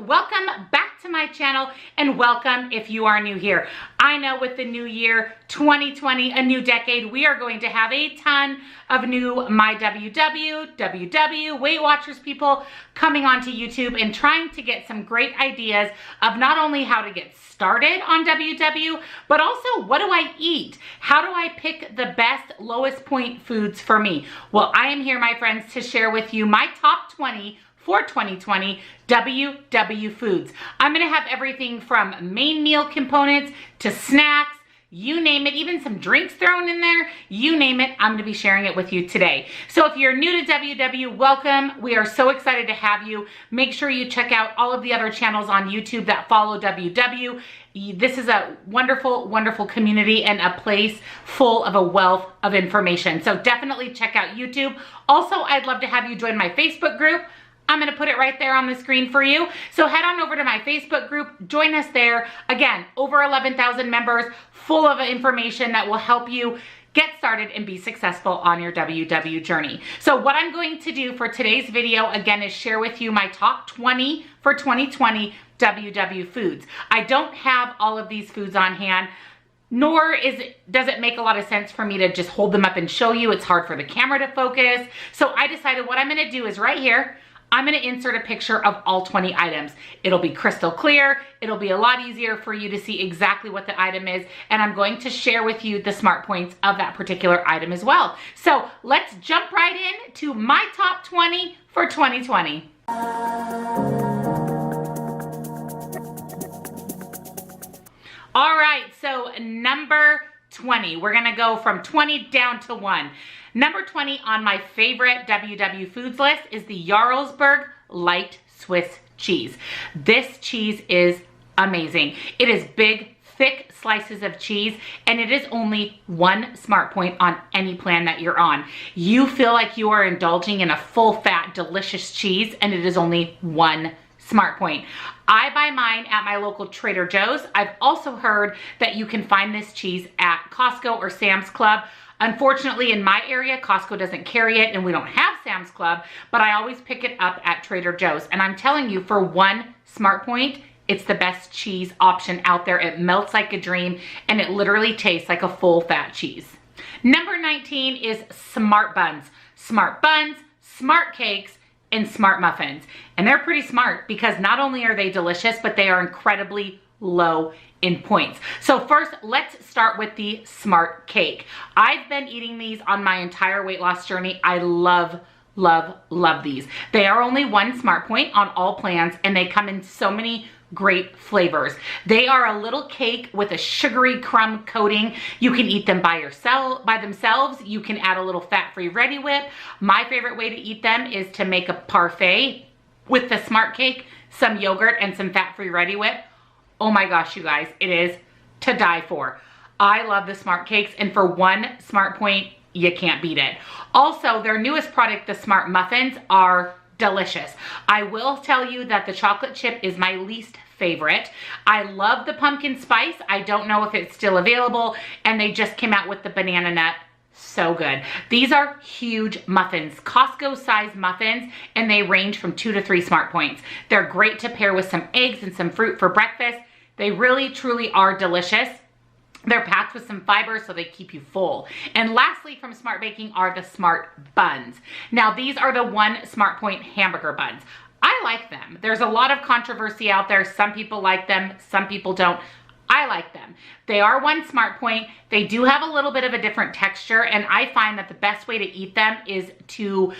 welcome back to my channel and welcome if you are new here. I know with the new year, 2020, a new decade, we are going to have a ton of new MYWW, WW, Weight Watchers people coming onto YouTube and trying to get some great ideas of not only how to get started on WW, but also what do I eat? How do I pick the best, lowest point foods for me? Well, I am here, my friends, to share with you my top 20 for 2020 WW foods. I'm gonna have everything from main meal components to snacks, you name it, even some drinks thrown in there, you name it, I'm gonna be sharing it with you today. So if you're new to WW, welcome. We are so excited to have you. Make sure you check out all of the other channels on YouTube that follow WW. This is a wonderful, wonderful community and a place full of a wealth of information. So definitely check out YouTube. Also, I'd love to have you join my Facebook group. I'm gonna put it right there on the screen for you. So head on over to my Facebook group, join us there. Again, over 11,000 members, full of information that will help you get started and be successful on your WW journey. So what I'm going to do for today's video, again, is share with you my top 20 for 2020 WW foods. I don't have all of these foods on hand, nor does it make a lot of sense for me to just hold them up and show you. It's hard for the camera to focus. So I decided what I'm gonna do is right here, I'm gonna insert a picture of all 20 items. It'll be crystal clear. It'll be a lot easier for you to see exactly what the item is. And I'm going to share with you the smart points of that particular item as well. So let's jump right in to my top 20 for 2020. All right, so number 20. We're gonna go from 20 down to 1. Number 20 on my favorite WW foods list is the Jarlsberg Light Swiss cheese. This cheese is amazing. It is big, thick slices of cheese, and it is only one smart point on any plan that you're on. You feel like you are indulging in a full fat, delicious cheese, and it is only one smart point. I buy mine at my local Trader Joe's. I've also heard that you can find this cheese at Costco or Sam's Club. Unfortunately, in my area, Costco doesn't carry it and we don't have Sam's Club, but I always pick it up at Trader Joe's. And I'm telling you, for one smart point, it's the best cheese option out there. It melts like a dream and it literally tastes like a full fat cheese. Number 19 is Smart Buns. Smart Buns, Smart Cakes, and Smart Muffins. And they're pretty smart because not only are they delicious, but they are incredibly low in points. So first, let's start with the Smart Cake. I've been eating these on my entire weight loss journey. I love, love, love these. They are only one smart point on all plans and they come in so many great flavors. They are a little cake with a sugary crumb coating. You can eat them by themselves. You can add a little fat-free Reddi-wip. My favorite way to eat them is to make a parfait with the Smart Cake, some yogurt, and some fat-free Reddi-wip. Oh my gosh, you guys, it is to die for. I love the Smart Cakes, and for one smart point, you can't beat it. Also, their newest product, the Smart Muffins, are delicious. I will tell you that the chocolate chip is my least favorite. I love the pumpkin spice. I don't know if it's still available, and they just came out with the banana nut. So good. These are huge muffins, Costco size muffins, and they range from 2 to 3 smart points. They're great to pair with some eggs and some fruit for breakfast. They really, truly are delicious. They're packed with some fiber so they keep you full. And lastly, from Smart Baking are the Smart Buns. Now, these are the one smart point hamburger buns. I like them. There's a lot of controversy out there. Some people like them, some people don't. I like them. They are one smart point. They do have a little bit of a different texture, and I find that the best way to eat them is to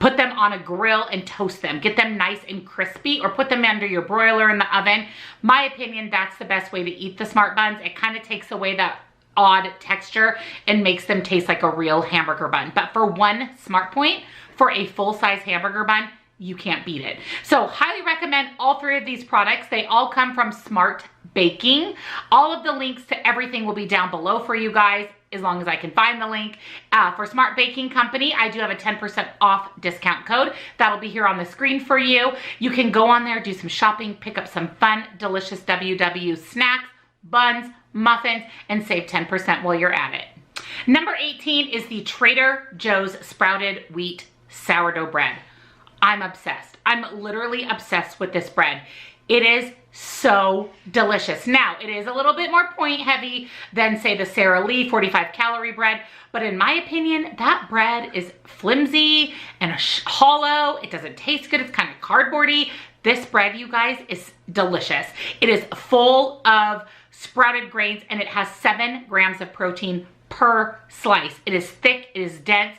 put them on a grill and toast them. Get them nice and crispy, or put them under your broiler in the oven. My opinion, that's the best way to eat the Smart Buns. It kind of takes away that odd texture and makes them taste like a real hamburger bun. But for one smart point, for a full-size hamburger bun, you can't beat it. So highly recommend all 3 of these products. They all come from Smart Baking. All of the links to everything will be down below for you guys, as long as I can find the link. For Smart Baking Company, I do have a 10% off discount code. That'll be here on the screen for you. You can go on there, do some shopping, pick up some fun, delicious WW snacks, buns, muffins, and save 10% while you're at it. Number 18 is the Trader Joe's Sprouted Wheat Sourdough Bread. I'm obsessed. I'm literally obsessed with this bread. It is so delicious. Now, it is a little bit more point heavy than, say, the Sara Lee 45 calorie bread, but in my opinion, that bread is flimsy and hollow. It doesn't taste good. It's kind of cardboardy. This bread, you guys, is delicious. It is full of sprouted grains and it has 7 grams of protein per slice. It is thick, it is dense,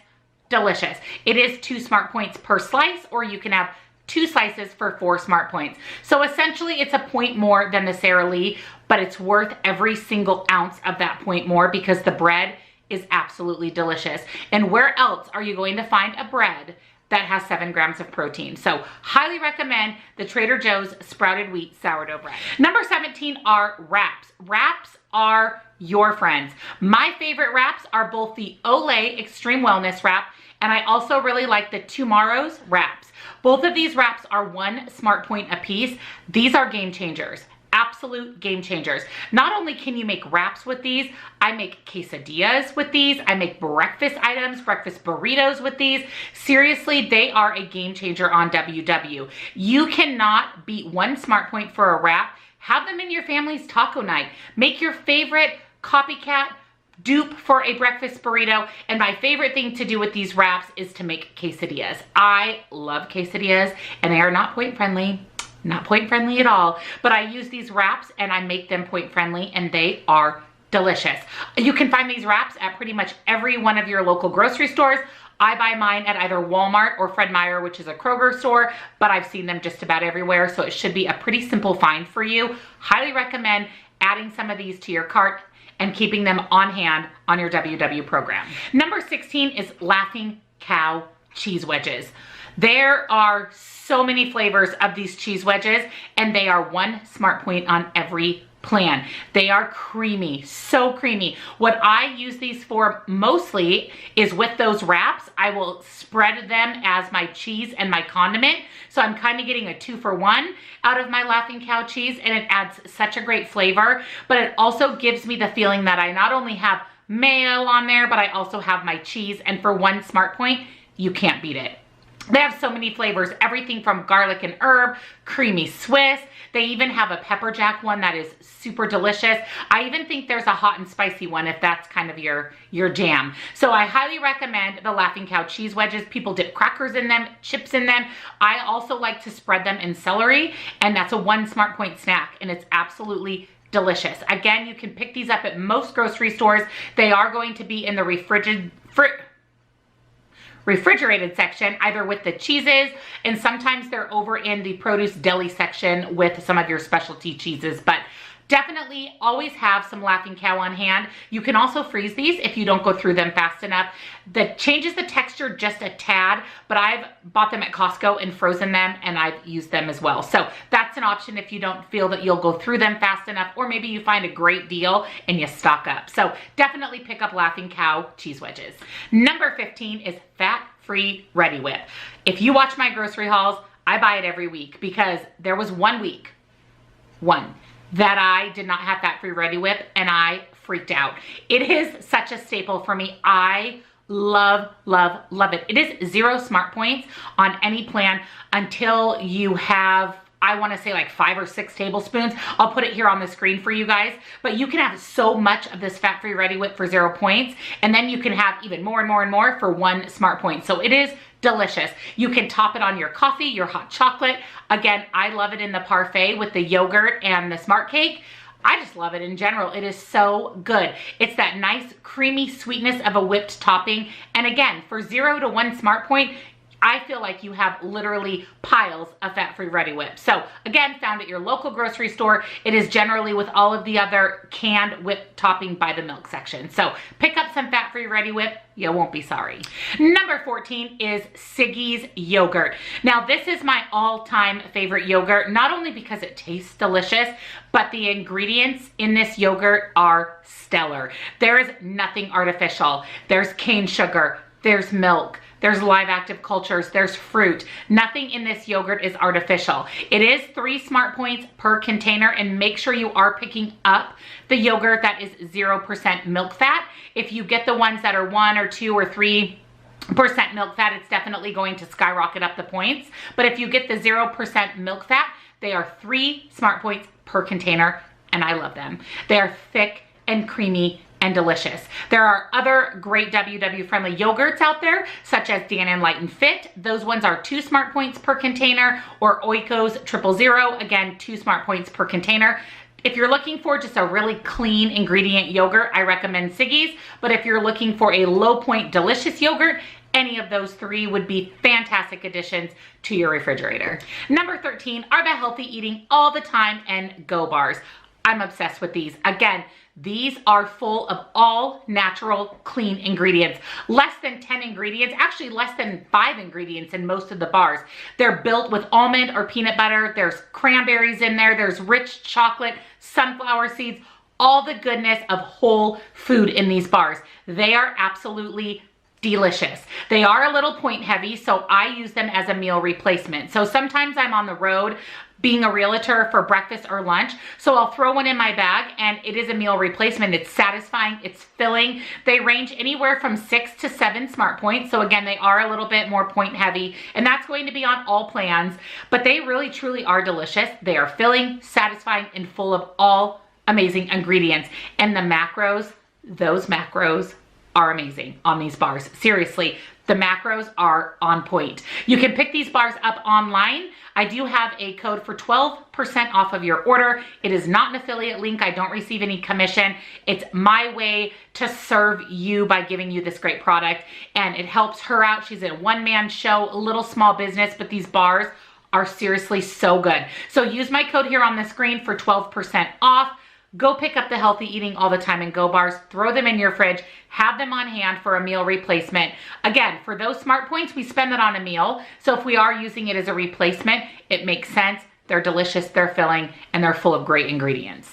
delicious. It is 2 smart points per slice, or you can have 2 slices for 4 smart points. So essentially it's a point more than the Sara Lee, but it's worth every single ounce of that point more because the bread is absolutely delicious. And where else are you going to find a bread that has 7 grams of protein? So highly recommend the Trader Joe's sprouted wheat sourdough bread. Number 17 are wraps. Wraps are your friends. My favorite wraps are both the Olay Extreme Wellness Wrap, and I also really like the Tomorrow's wraps. Both of these wraps are 1 smart point apiece. These are game changers. Absolute game changers. Not only can you make wraps with these, I make quesadillas with these. I make breakfast items, breakfast burritos with these. Seriously, they are a game changer on WW. You cannot beat 1 smart point for a wrap. Have them in your family's taco night. Make your favorite copycat dupe for a breakfast burrito. And my favorite thing to do with these wraps is to make quesadillas. I love quesadillas and they are not point friendly. Not point friendly at all, but I use these wraps and I make them point friendly and they are delicious. You can find these wraps at pretty much every one of your local grocery stores. I buy mine at either Walmart or Fred Meyer, which is a Kroger store, but I've seen them just about everywhere, so it should be a pretty simple find for you. Highly recommend adding some of these to your cart and keeping them on hand on your WW program. Number 16 is Laughing Cow cheese wedges. There are so many flavors of these cheese wedges and they are 1 smart point on every plan. They are creamy, so creamy. What I use these for mostly is with those wraps. I will spread them as my cheese and my condiment. So I'm kind of getting a 2-for-1 out of my Laughing Cow cheese and it adds such a great flavor, but it also gives me the feeling that I not only have mayo on there, but I also have my cheese, and for 1 smart point, you can't beat it. They have so many flavors, everything from garlic and herb, creamy Swiss. They even have a pepper jack one that is super delicious. I even think there's a hot and spicy one if that's kind of your jam. So I highly recommend the Laughing Cow cheese wedges. People dip crackers in them, chips in them. I also like to spread them in celery, and that's a 1 smart point snack, and it's absolutely delicious. Again, you can pick these up at most grocery stores. They are going to be in the refrigerated section, either with the cheeses, and sometimes they're over in the produce deli section with some of your specialty cheeses, but definitely always have some Laughing Cow on hand. You can also freeze these if you don't go through them fast enough. That changes the texture just a tad, but I've bought them at Costco and frozen them, and I've used them as well. So that's an option if you don't feel that you'll go through them fast enough, or maybe you find a great deal and you stock up. So definitely pick up Laughing Cow cheese wedges. Number 15 is fat-free Reddi-wip. If you watch my grocery hauls, I buy it every week because there was one week, that I did not have fat-free Reddi-wip and I freaked out. It is such a staple for me. I love, love, love it. It is 0 smart points on any plan until you have, I want to say like 5 or 6 tablespoons. I'll put it here on the screen for you guys, but you can have so much of this fat-free Reddi-wip for 0 points, and then you can have even more and more and more for 1 smart point. So it is delicious. You can top it on your coffee, your hot chocolate. Again, I love it in the parfait with the yogurt and the smart cake. I just love it in general. It is so good. It's that nice creamy sweetness of a whipped topping. And again, for 0 to 1 smart point, I feel like you have literally piles of fat-free Reddi-wip. So again, found at your local grocery store. It is generally with all of the other canned whip topping by the milk section. So pick up some fat-free Reddi-wip. You won't be sorry. Number 14 is Siggi's yogurt. Now this is my all-time favorite yogurt, not only because it tastes delicious, but the ingredients in this yogurt are stellar. There is nothing artificial. There's cane sugar, there's milk, there's live active cultures, there's fruit. Nothing in this yogurt is artificial. It is 3 smart points per container, and make sure you are picking up the yogurt that is 0% milk fat. If you get the ones that are 1 or 2 or 3 milk fat, it's definitely going to skyrocket up the points. But if you get the 0% milk fat, they are 3 smart points per container, and I love them. They are thick and creamy and delicious. There are other great WW friendly yogurts out there, such as Dannon Light and Fit. Those ones are 2 smart points per container, or Oiko's 000, again, 2 smart points per container. If you're looking for just a really clean ingredient yogurt, I recommend Siggy's. But if you're looking for a low point delicious yogurt, any of those 3 would be fantastic additions to your refrigerator. Number 13 are the healthy eating all the time and Go bars. I'm obsessed with these. Again, these are full of all natural, clean ingredients. Less than 10 ingredients, actually less than 5 ingredients in most of the bars. They're built with almond or peanut butter. There's cranberries in there. There's rich chocolate, sunflower seeds, all the goodness of whole food in these bars. They are absolutely delicious. They are a little point heavy, so I use them as a meal replacement. So sometimes I'm on the road being a realtor for breakfast or lunch, so I'll throw one in my bag, and it is a meal replacement. It's satisfying, it's filling. They range anywhere from 6 to 7 smart points, so again, they are a little bit more point heavy, and that's going to be on all plans, but they really truly are delicious. They are filling, satisfying, and full of all amazing ingredients. And the macros, those macros are amazing on these bars. Seriously, the macros are on point. You can pick these bars up online. I do have a code for 12% off of your order. It is not an affiliate link. I don't receive any commission. It's my way to serve you by giving you this great product, and it helps her out. She's a one-man show, a little small business, but these bars are seriously so good. So use my code here on the screen for 12% off. Go pick up the healthy eating all the time and Go bars, throw them in your fridge, have them on hand for a meal replacement. Again, for those smart points, we spend it on a meal. So if we are using it as a replacement, it makes sense. They're delicious, they're filling, and they're full of great ingredients.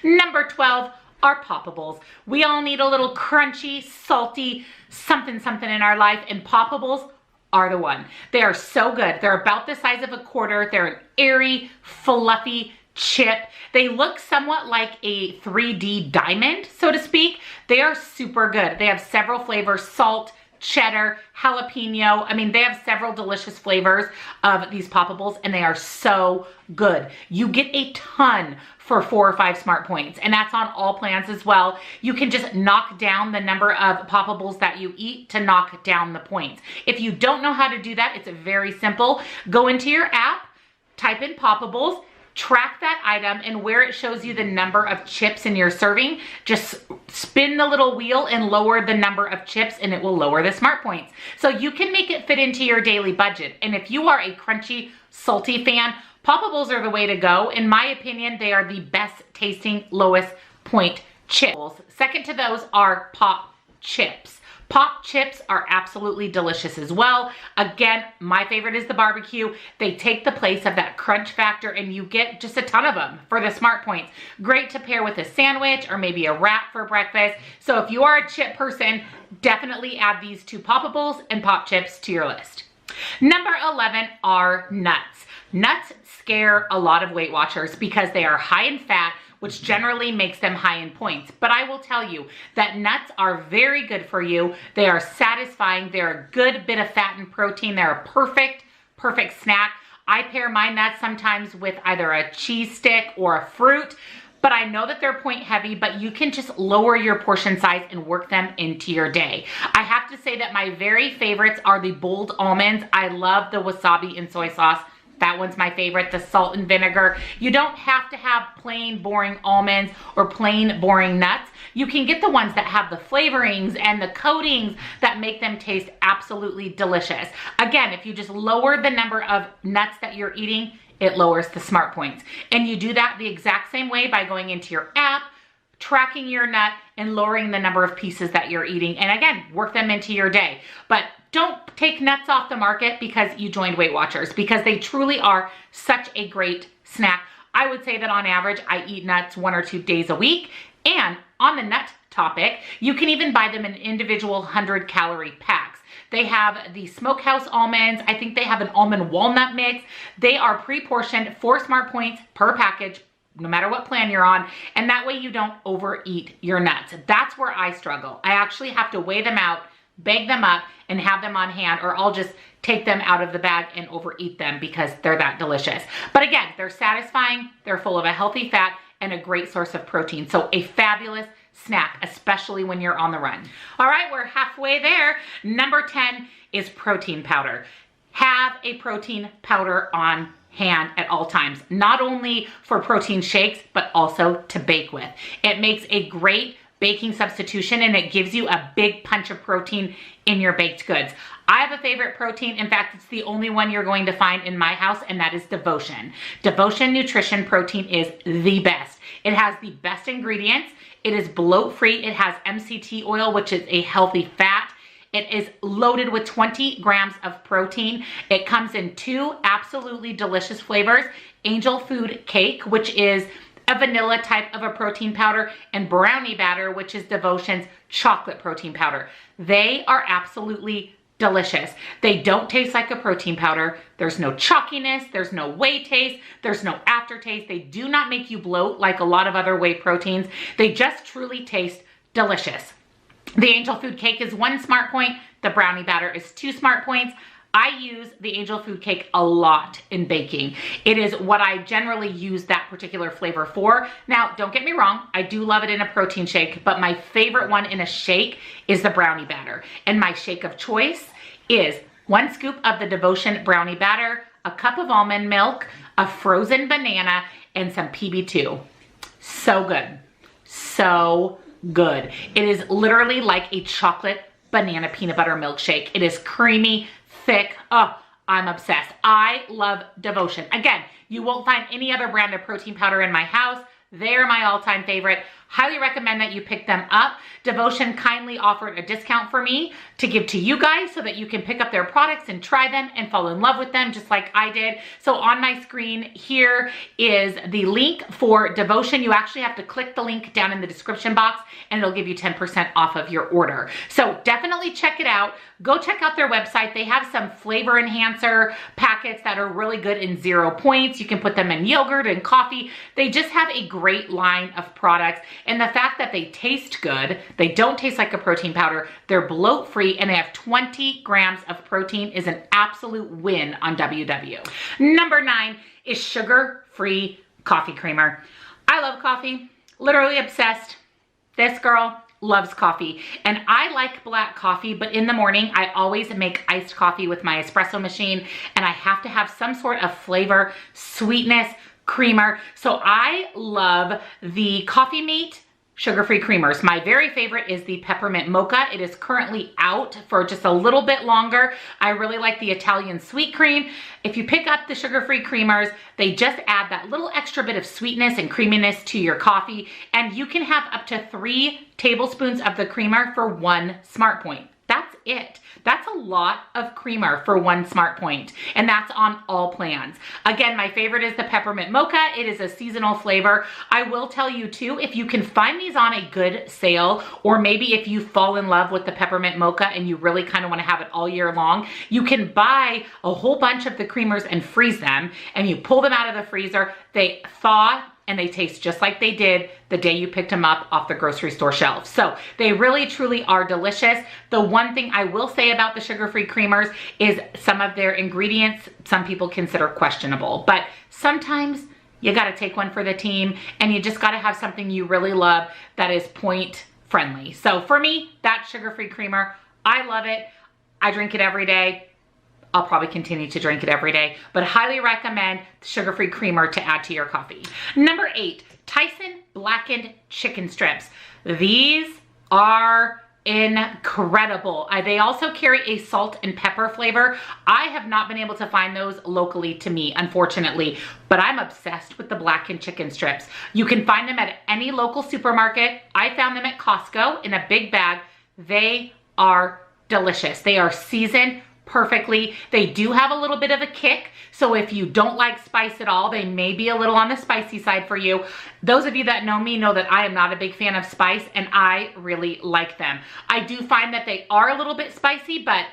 Number 12 are poppables. We all need a little crunchy, salty, something in our life, and poppables are the one. They are so good. They're about the size of a quarter. They're an airy, fluffy chip. They look somewhat like a 3D diamond, so to speak. They are super good. They have several flavors: salt, cheddar, jalapeno. I mean, they have several delicious flavors of these poppables, and they are so good. You get a ton for 4 or 5 smart points, and that's on all plans as well. You can just knock down the number of poppables that you eat to knock down the points. If you don't know how to do that, it's very simple. Go into your app, type in poppables, track that item, and where it shows you the number of chips in your serving, just spin the little wheel and lower the number of chips, and it will lower the smart points. So you can make it fit into your daily budget. And if you are a crunchy, salty fan, poppables are the way to go. In my opinion, they are the best tasting, lowest point chips. Second to those are pop chips. Pop chips are absolutely delicious as well. Again, my favorite is the barbecue. They take the place of that crunch factor, and you get just a ton of them for the smart points. Great to pair with a sandwich or maybe a wrap for breakfast. So if you are a chip person, definitely add these 2 poppables and pop chips to your list. Number 11 are nuts. Nuts scare a lot of Weight Watchers because they are high in fat, which generally makes them high in points. But I will tell you that nuts are very good for you. They are satisfying. They're a good bit of fat and protein. They're a perfect snack. I pair my nuts sometimes with either a cheese stick or a fruit, but I know that they're point heavy, but you can just lower your portion size and work them into your day. I have to say that my very favorites are the bold almonds. I love the wasabi and soy sauce. That one's my favorite, the salt and vinegar. You don't have to have plain boring almonds or plain boring nuts. You can get the ones that have the flavorings and the coatings that make them taste absolutely delicious. Again, if you just lower the number of nuts that you're eating, it lowers the smart points. And you do that the exact same way by going into your app, tracking your nut, and lowering the number of pieces that you're eating. And again, work them into your day. But don't take nuts off the market because you joined Weight Watchers, because they truly are such a great snack. I would say that on average, I eat nuts 1 or 2 days a week. And on the nut topic, you can even buy them in individual 100-calorie packs. They have the smokehouse almonds. I think they have an almond walnut mix. They are pre-portioned, 4 smart points per package, no matter what plan you're on. And that way you don't overeat your nuts. That's where I struggle. I actually have to weigh them out bag them up and have them on hand, or I'll just take them out of the bag and overeat them because they're that delicious. But again, they're satisfying, they're full of a healthy fat and a great source of protein. So a fabulous snack, especially when you're on the run. All right, we're halfway there. Number 10 is protein powder. Have a protein powder on hand at all times, not only for protein shakes, but also to bake with. It makes a great baking substitution and it gives you a big punch of protein in your baked goods. I have a favorite protein. In fact, it's the only one you're going to find in my house, and that is Devotion. Devotion Nutrition Protein is the best. It has the best ingredients. It is bloat-free. It has MCT oil, which is a healthy fat. It is loaded with 20 grams of protein. It comes in 2 absolutely delicious flavors, Angel Food Cake, which is a vanilla type of a protein powder, and Brownie Batter, which is Devotion's chocolate protein powder. They are absolutely delicious. They don't taste like a protein powder. There's no chalkiness, there's no whey taste, there's no aftertaste. They do not make you bloat like a lot of other whey proteins. They just truly taste delicious. The Angel Food Cake is 1 smart point. The Brownie Batter is 2 smart points. I use the Angel Food Cake a lot in baking. It is what I generally use that particular flavor for. Now, don't get me wrong, I do love it in a protein shake, but my favorite one in a shake is the Brownie Batter. And my shake of choice is 1 scoop of the Devotion Brownie Batter, a cup of almond milk, a frozen banana, and some PB2. So good. So good. It is literally like a chocolate banana peanut butter milkshake. It is creamy, thick. Oh, I'm obsessed. I love Devotion. Again, you won't find any other brand of protein powder in my house. They're my all-time favorite. Highly recommend that you pick them up. Devotion kindly offered a discount for me to give to you guys so that you can pick up their products and try them and fall in love with them just like I did. So on my screen here is the link for Devotion. You actually have to click the link down in the description box and it'll give you 10% off of your order. So definitely check it out. Go check out their website. They have some flavor enhancer packets that are really good in 0 points. You can put them in yogurt and coffee. They just have a great line of products. And the fact that they taste good, they don't taste like a protein powder, they're bloat-free, and they have 20 grams of protein is an absolute win on WW. Number 9 is sugar-free coffee creamer. I love coffee, literally obsessed. This girl loves coffee, and I like black coffee, but in the morning I always make iced coffee with my espresso machine, and I have to have some sort of flavor, sweetness, creamer. So I love the Coffee Mate sugar-free creamers. My very favorite is the peppermint mocha. It is currently out for just a little bit longer. I really like the Italian sweet cream. If you pick up the sugar-free creamers, they just add that little extra bit of sweetness and creaminess to your coffee, and you can have up to 3 tablespoons of the creamer for 1 smart point. That's it. That's a lot of creamer for 1 smart point, and that's on all plans. Again, my favorite is the peppermint mocha. It is a seasonal flavor. I will tell you too, if you can find these on a good sale, or maybe if you fall in love with the peppermint mocha and you really kind of want to have it all year long, you can buy a whole bunch of the creamers and freeze them, and you pull them out of the freezer. They thaw and they taste just like they did the day you picked them up off the grocery store shelves. So they really truly are delicious. The one thing I will say about the sugar-free creamers is some of their ingredients some people consider questionable, but sometimes you gotta take one for the team, and you just gotta have something you really love that is point friendly. So for me, that sugar-free creamer, I love it. I drink it every day. I'll probably continue to drink it every day, but highly recommend the sugar-free creamer to add to your coffee. Number 8, Tyson blackened chicken strips. These are incredible. They also carry a salt and pepper flavor. I have not been able to find those locally to me, unfortunately, but I'm obsessed with the blackened chicken strips. You can find them at any local supermarket. I found them at Costco in a big bag. They are delicious. They are seasoned perfectly. They do have a little bit of a kick, so if you don't like spice at all, they may be a little on the spicy side for you. Those of you that know me know that I am not a big fan of spice, and I really like them. I do find that they are a little bit spicy, but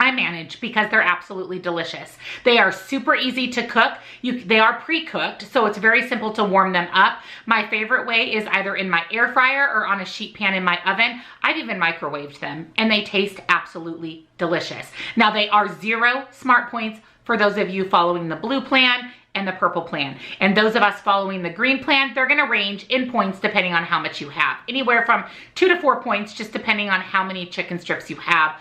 I manage because they're absolutely delicious. They are super easy to cook. They are pre-cooked, so it's very simple to warm them up. My favorite way is either in my air fryer or on a sheet pan in my oven. I've even microwaved them, and they taste absolutely delicious. Now, they are 0 smart points for those of you following the blue plan and the purple plan. And those of us following the green plan, they're gonna range in points depending on how much you have. Anywhere from 2 to 4 points, just depending on how many chicken strips you have.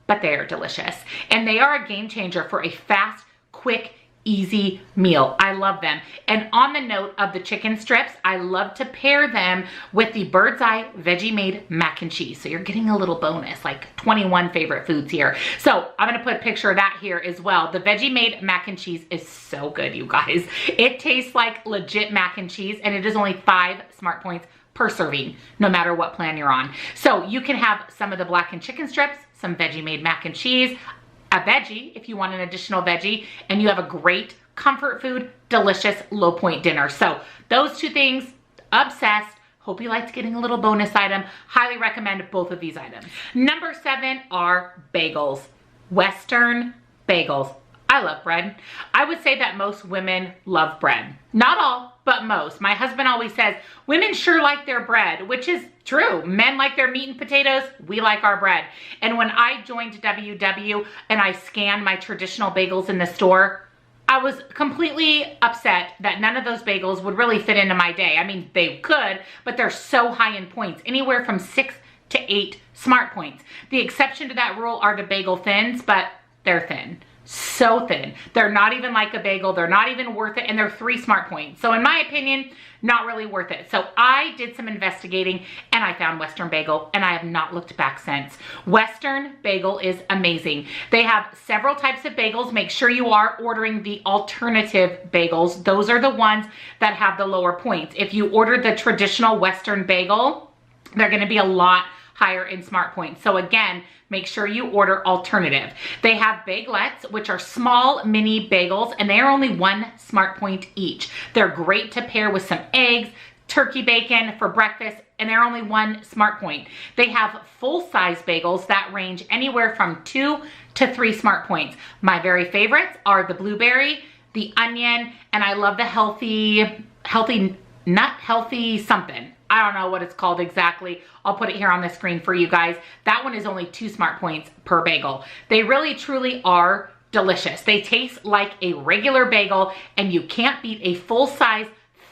But they are delicious. And they are a game changer for a fast, quick, easy meal. I love them. And on the note of the chicken strips, I love to pair them with the Bird's Eye Veggie Made Mac and Cheese. So you're getting a little bonus, like 21 favorite foods here. So I'm gonna put a picture of that here as well. The Veggie Made Mac and Cheese is so good, you guys. It tastes like legit mac and cheese, and it is only 5 smart points per serving, no matter what plan you're on. So you can have some of the blackened chicken strips, some Veggie Made Mac and Cheese, a veggie if you want an additional veggie, and you have a great comfort food, delicious low point dinner. So those 2 things, obsessed. Hope you liked getting a little bonus item. Highly recommend both of these items. Number 7 are bagels. Western bagels. I love bread. I would say that most women love bread. Not all, but most. My husband always says, women sure like their bread, which is true. Men like their meat and potatoes. We like our bread. And when I joined WW and I scanned my traditional bagels in the store, I was completely upset that none of those bagels would really fit into my day. I mean, they could, but they're so high in points, anywhere from 6 to 8 smart points. The exception to that rule are the bagel thins, but they're thin. So thin. They're not even like a bagel. They're not even worth it. And they're 3 smart points. So in my opinion, not really worth it. So I did some investigating and I found Western Bagel, and I have not looked back since. Western Bagel is amazing. They have several types of bagels. Make sure you are ordering the alternative bagels. Those are the ones that have the lower points. If you order the traditional Western Bagel, they're going to be a lot higher in smart points. So again, make sure you order alternative. They have bagelettes, which are small mini bagels, and they are only 1 smart point each. They're great to pair with some eggs, turkey bacon for breakfast, and they're only 1 smart point. They have full-size bagels that range anywhere from 2 to 3 smart points. My very favorites are the blueberry, the onion, and I love the healthy something. I don't know what it's called exactly. I'll put it here on the screen for you guys. That one is only 2 smart points per bagel. They really truly are delicious. They taste like a regular bagel, and you can't beat a full-size,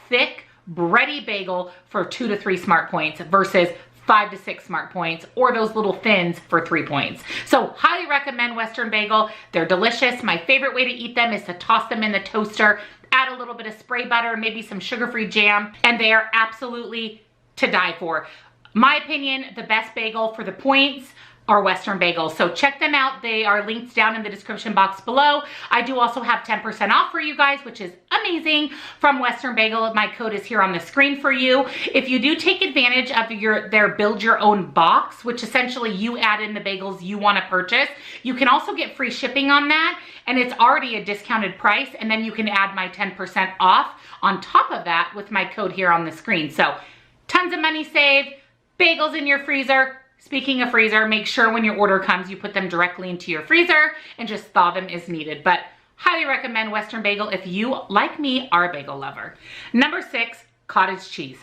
thick, bready bagel for 2 to 3 smart points versus 5 to 6 smart points, or those little thins for 3 points. So highly recommend Western Bagel. They're delicious. My favorite way to eat them is to toss them in the toaster, add a little bit of spray butter, maybe some sugar-free jam, and they are absolutely to die for. My opinion, the best bagel for the points are Western Bagels. So check them out. They are linked down in the description box below. I do also have 10% off for you guys, which is amazing, from Western Bagel. My code is here on the screen for you. If you do take advantage of their build your own box, which essentially you add in the bagels you want to purchase, you can also get free shipping on that, and it's already a discounted price, and then you can add my 10% off on top of that with my code here on the screen. So tons of money saved, bagels in your freezer. Speaking of freezer, make sure when your order comes, you put them directly into your freezer and just thaw them as needed. But highly recommend Western Bagel if you, like me, are a bagel lover. Number 6, cottage cheese.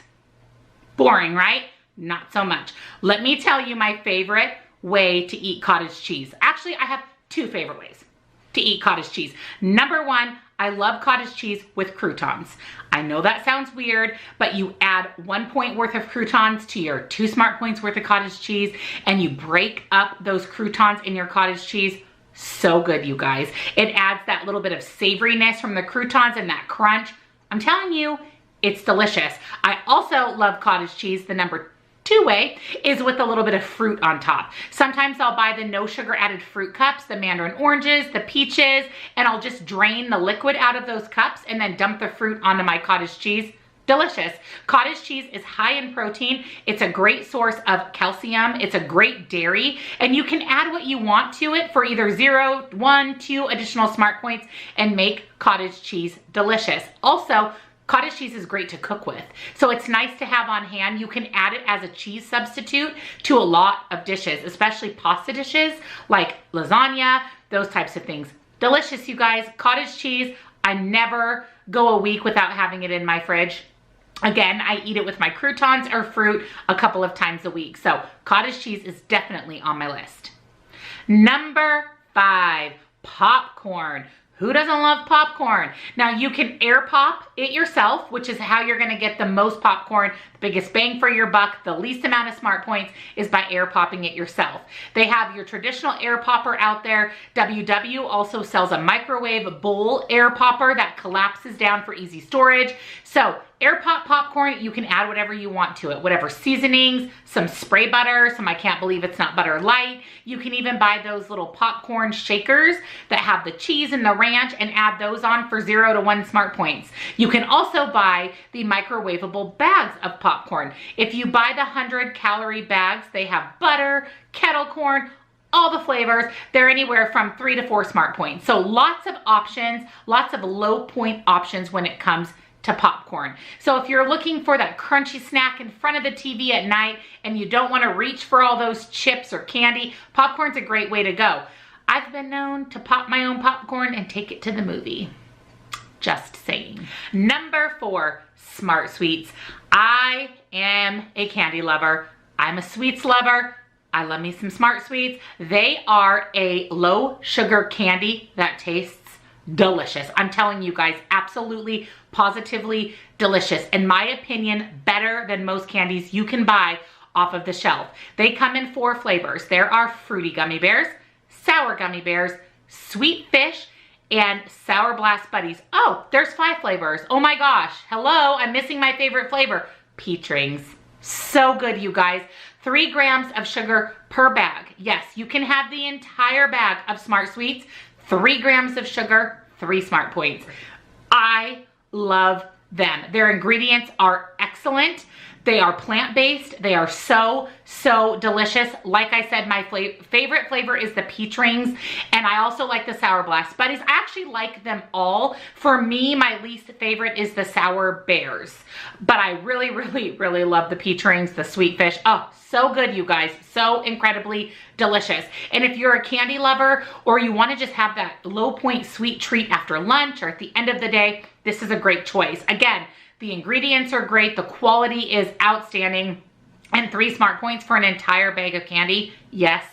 Boring, right? Not so much. Let me tell you my favorite way to eat cottage cheese. Actually, I have 2 favorite ways to eat cottage cheese. Number 1, I love cottage cheese with croutons. I know that sounds weird, but you add 1 point worth of croutons to your 2 smart points worth of cottage cheese, and you break up those croutons in your cottage cheese. So good, you guys. It adds that little bit of savoriness from the croutons and that crunch. I'm telling you, it's delicious. I also love cottage cheese, the number 2 way, is with a little bit of fruit on top. Sometimes I'll buy the no sugar added fruit cups, the mandarin oranges, the peaches, and I'll just drain the liquid out of those cups and then dump the fruit onto my cottage cheese. Delicious. Cottage cheese is high in protein. It's a great source of calcium. It's a great dairy, and you can add what you want to it for either 0, 1, 2 additional smart points and make cottage cheese delicious. Also, Cottage cheese is great to cook with. So it's nice to have on hand. You can add it as a cheese substitute to a lot of dishes, especially pasta dishes like lasagna, those types of things. Delicious, you guys. Cottage cheese, I never go a week without having it in my fridge. Again, I eat it with my croutons or fruit a couple of times a week. So cottage cheese is definitely on my list. Number 5, popcorn. Who doesn't love popcorn? Now you can air pop it yourself, which is how you're gonna get the most popcorn, the biggest bang for your buck, the least amount of smart points is by air popping it yourself. They have your traditional air popper out there. WW also sells a microwave bowl air popper that collapses down for easy storage. So air pop popcorn, you can add whatever you want to it, whatever seasonings, some spray butter, some I can't believe it's not butter light. You can even buy those little popcorn shakers that have the cheese and the ranch and add those on for 0 to 1 smart points. You can also buy the microwavable bags of popcorn. If you buy the 100-calorie bags, they have butter, kettle corn, all the flavors. They're anywhere from 3 to 4 smart points. So lots of options, lots of low point options when it comes to popcorn. So if you're looking for that crunchy snack in front of the TV at night and you don't want to reach for all those chips or candy, popcorn's a great way to go. I've been known to pop my own popcorn and take it to the movie. Just saying. Number 4, Smart Sweets. I am a candy lover. I'm a sweets lover. I love me some Smart Sweets. They are a low sugar candy that tastes delicious. I'm telling you guys, absolutely, positively delicious. In my opinion, better than most candies you can buy off of the shelf. They come in 4 flavors. There are fruity gummy bears, sour gummy bears, sweet fish, and Sour Blast Buddies. Oh, there's 5 flavors. Oh my gosh. Hello, I'm missing my favorite flavor. Peach rings. So good, you guys. 3 grams of sugar per bag. Yes, you can have the entire bag of Smart Sweets. 3 grams of sugar, 3 smart points. I love them. Their ingredients are excellent. They are plant-based. They are so, so delicious. Like I said, my favorite flavor is the peach rings, and I also like the Sour Blast Buddies. I actually like them all. For me, my least favorite is the Sour Bears, but I really, really, really love the peach rings, the sweet fish. Oh, so good, you guys. So incredibly delicious. And if you're a candy lover or you want to just have that low point sweet treat after lunch or at the end of the day, this is a great choice. Again, the ingredients are great. The quality is outstanding. And 3 smart points for an entire bag of candy. Yes,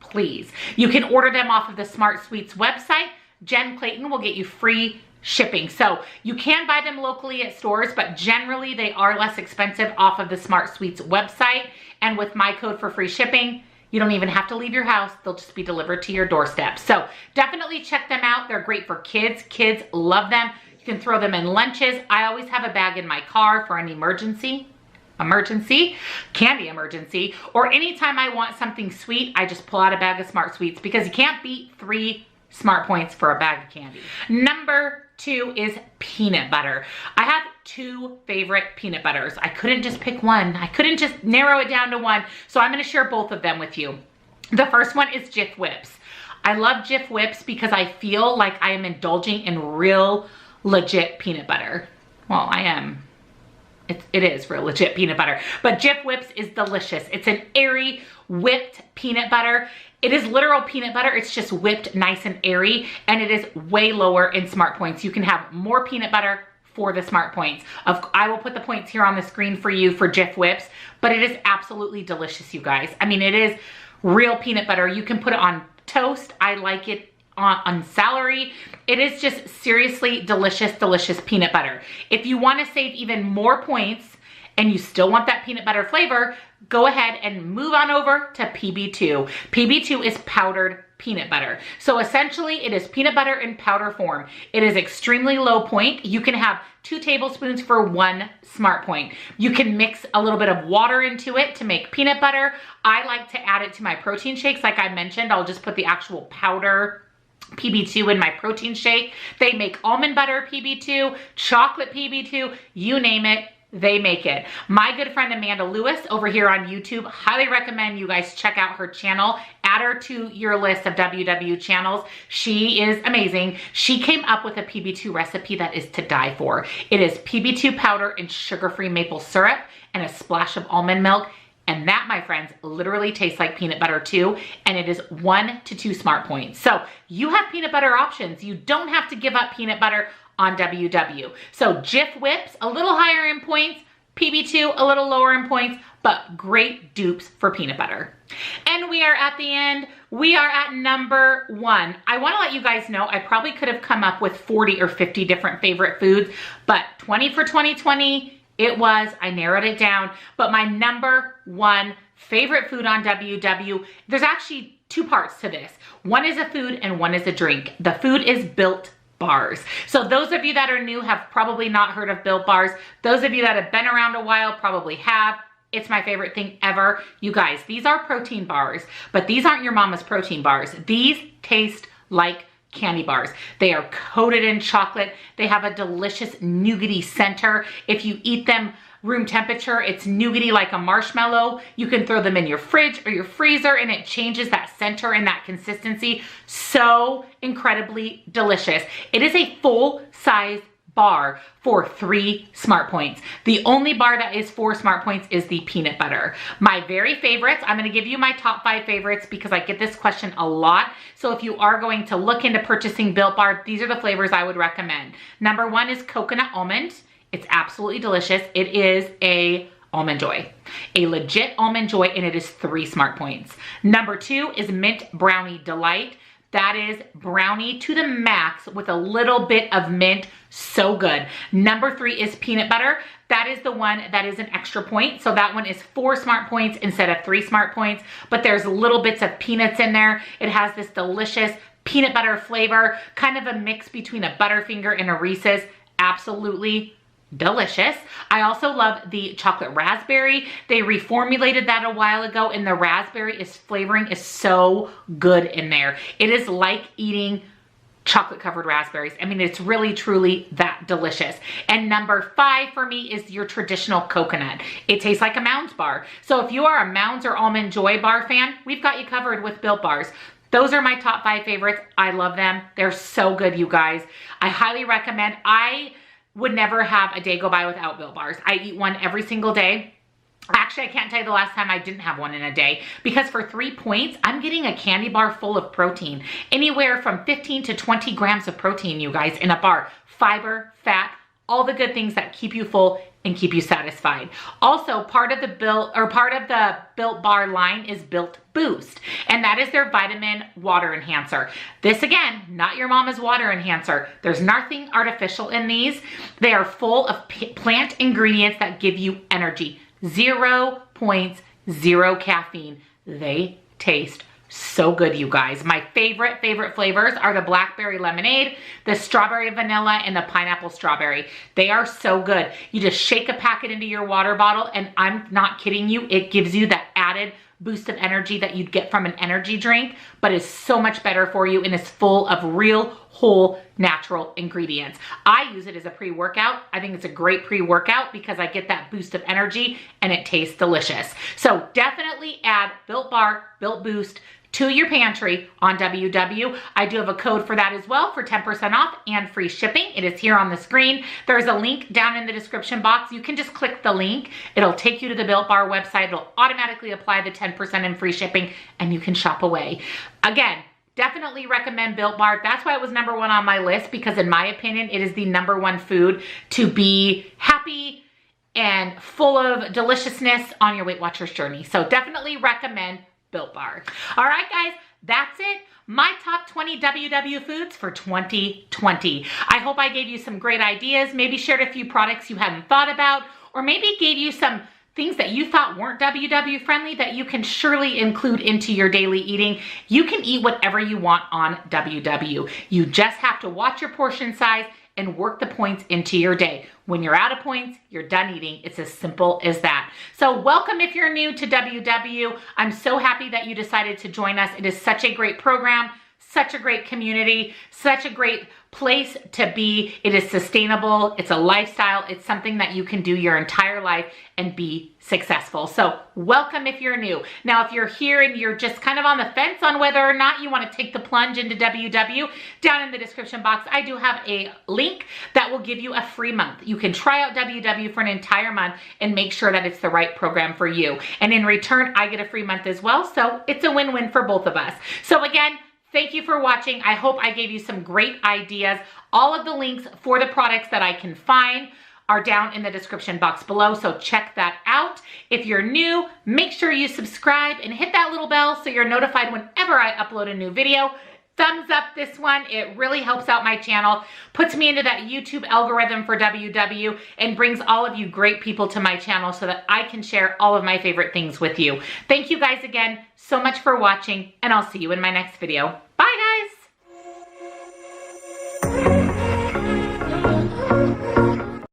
please. You can order them off of the Smart Sweets website. Jen Clayton will get you free shipping. So you can buy them locally at stores, but generally they are less expensive off of the Smart Sweets website. And with my code for free shipping, you don't even have to leave your house. They'll just be delivered to your doorstep. So definitely check them out. They're great for kids. Kids love them. You can throw them in lunches. I always have a bag in my car for an emergency, candy emergency, or anytime I want something sweet, I just pull out a bag of Smart Sweets because you can't beat 3 smart points for a bag of candy. Number 2 is peanut butter. I have 2 favorite peanut butters. I couldn't just pick one. I couldn't just narrow it down to one. So I'm gonna share both of them with you. The first one is Jif Whips. I love Jif Whips because I feel like I am indulging in real legit peanut butter. Well, I am. It is real legit peanut butter. But Jif Whips is delicious. It's an airy whipped peanut butter. It is literal peanut butter. It's just whipped nice and airy, and it is way lower in smart points. You can have more peanut butter for the smart points. I will put the points here on the screen for you for Jif Whips, but it is absolutely delicious, you guys. I mean, it is real peanut butter. You can put it on toast. I like it on celery. It is just seriously delicious, delicious peanut butter. If you want to save even more points and you still want that peanut butter flavor, go ahead and move on over to PB2. PB2 is powdered peanut butter. So essentially it is peanut butter in powder form. It is extremely low point. You can have 2 tablespoons for 1 smart point. You can mix a little bit of water into it to make peanut butter. I like to add it to my protein shakes. Like I mentioned, I'll just put the actual powder PB2 in my protein shake. They make almond butter PB2, chocolate PB2, you name it. they make it. My good friend Amanda Lewis over here on YouTube, highly recommend you guys check out her channel. Add her to your list of WW channels. She is amazing. She came up with a PB2 recipe that is to die for. It is PB2 powder and sugar-free maple syrup and a splash of almond milk. And that, my friends, literally tastes like peanut butter too. And it is 1 to 2 smart points. So you have peanut butter options. You don't have to give up peanut butter on WW. So Jif Whips, a little higher in points, PB2, a little lower in points, but great dupes for peanut butter. And we are at the end. We are at number 1. I want to let you guys know, I probably could have come up with 40 or 50 different favorite foods, but 20 for 2020, it was, I narrowed it down. But my number 1 favorite food on WW, there's actually 2 parts to this. One is a food and one is a drink. The food is Built Bars. So those of you that are new have probably not heard of Built Bars. Those of you that have been around a while probably have. It's my favorite thing ever. You guys, these are protein bars, but these aren't your mama's protein bars. These taste like candy bars. They are coated in chocolate. They have a delicious nougaty center. If you eat them room temperature, it's nougaty like a marshmallow. You can throw them in your fridge or your freezer and it changes that center and that consistency. So incredibly delicious. It is a full-size bar for 3 smart points. The only bar that is 4 smart points is the peanut butter. My very favorites, I'm gonna give you my top 5 favorites because I get this question a lot. So if you are going to look into purchasing Built Bar, these are the flavors I would recommend. Number 1 is coconut almond. It's absolutely delicious. It is a Almond Joy, a legit Almond Joy, and it is 3 smart points. Number 2 is Mint Brownie Delight. That is brownie to the max with a little bit of mint. So good. Number 3 is peanut butter. That is the one that is an extra point. So that one is 4 smart points instead of 3 smart points, but there's little bits of peanuts in there. It has this delicious peanut butter flavor, kind of a mix between a Butterfinger and a Reese's. Absolutely delicious. I also love the chocolate raspberry. They reformulated that a while ago and the raspberry flavoring is so good in there. It is like eating chocolate covered raspberries. I mean, it's really truly that delicious. And number 5 for me is your traditional coconut. It tastes like a Mounds bar. So if you are a Mounds or Almond Joy bar fan, we've got you covered with Built Bars. Those are my top 5 favorites. I love them. They're so good, you guys. I highly recommend. I would never have a day go by without Built Bars. I eat one every single day. Actually, I can't tell you the last time I didn't have one in a day because for 3 points, I'm getting a candy bar full of protein. Anywhere from 15 to 20 grams of protein, you guys, in a bar. Fiber, fat, all the good things that keep you full and keep you satisfied. Also, part of the Built Bar line is Built Boost, and that is their vitamin water enhancer. This again, not your mama's water enhancer. There's nothing artificial in these. They are full of plant ingredients that give you energy. 0 points, 0 caffeine. They taste so good, you guys. My favorite flavors are the blackberry lemonade, the strawberry vanilla, and the pineapple strawberry. They are so good. You just shake a packet into your water bottle, and I'm not kidding you, it gives you that added boost of energy that you'd get from an energy drink, but is so much better for you and is full of real, whole, natural ingredients. I use it as a pre-workout. I think it's a great pre-workout because I get that boost of energy and it tastes delicious. So definitely add Built Bar, Built Boost to your pantry on WW. I do have a code for that as well for 10% off and free shipping. It is here on the screen. There's a link down in the description box. You can just click the link. It'll take you to the Built Bar website. It'll automatically apply the 10% in free shipping and you can shop away. Again, definitely recommend Built Bar. That's why it was number 1 on my list because in my opinion, it is the number 1 food to be happy and full of deliciousness on your Weight Watchers journey. So definitely recommend Built Bar. All right, guys, that's it. My top 20 WW foods for 2020. I hope I gave you some great ideas, maybe shared a few products you hadn't thought about, or maybe gave you some things that you thought weren't WW friendly that you can surely include into your daily eating. You can eat whatever you want on WW. You just have to watch your portion size and work the points into your day. When you're out of points, you're done eating. It's as simple as that. So welcome if you're new to WW. I'm so happy that you decided to join us. It is such a great program. Such a great community, such a great place to be. It is sustainable, it's a lifestyle, it's something that you can do your entire life and be successful. So welcome if you're new. Now, if you're here and you're just kind of on the fence on whether or not you want to take the plunge into WW, down in the description box, I do have a link that will give you a free month. You can try out WW for an entire month and make sure that it's the right program for you. And in return, I get a free month as well. So it's a win-win for both of us. So again, thank you for watching. I hope I gave you some great ideas. All of the links for the products that I can find are down in the description box below, so check that out. If you're new, make sure you subscribe and hit that little bell so you're notified whenever I upload a new video. Thumbs up this one, it really helps out my channel, puts me into that YouTube algorithm for WW, and brings all of you great people to my channel so that I can share all of my favorite things with you. Thank you guys again so much for watching, and I'll see you in my next video. Bye guys!